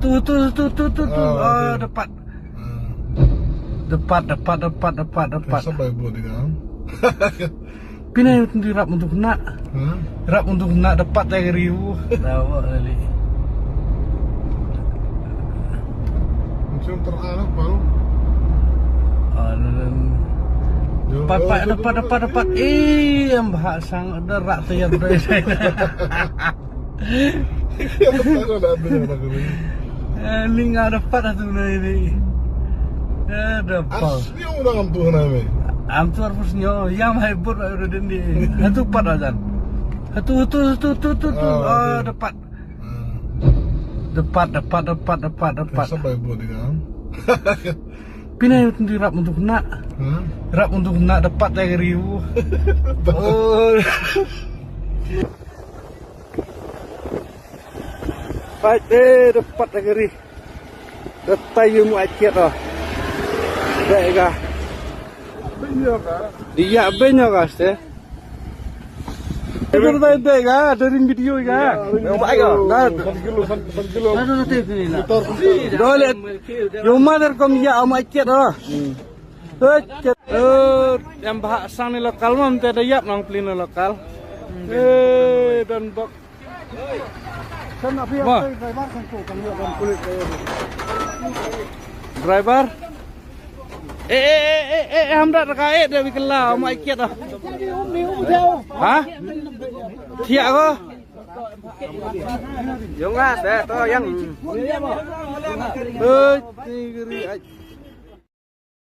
Tuh. Oh, depan. Depan. Sampai buat dengan. Pinai rap untuk kena. Rap untuk kena depan yang ribu. Tahu kali. Macam teranak baru. Depan. Yang bahasa derak saya berada. Ini nggak dapat tu ini. Dapat. Asli orang dalam Tuhan apa? Am tu harusnya yang hibur ada di. Itu pat aja. Tuh. Oh, depan. Depan. Sampai buat dengan. Pinai rap untuk kena. Rap untuk kena depan yang ribu. Oh. Baik depan yang ribu. Depan yang mu akhirat lah. Baik kah? Dia banyak kah sih? Itu dah kah? Dari video kah? Baik kah? Ada nanti ni lah. Dole. Yang mana kau ya amat akhirat lah. Yang bahasa ni lokal mah mesti ada yap nang pelina lokal. Dan bak. Driver. Hamdat kait dah bikela amat akhirat lah. Hah? Tiak ko? Yung nga, to yang.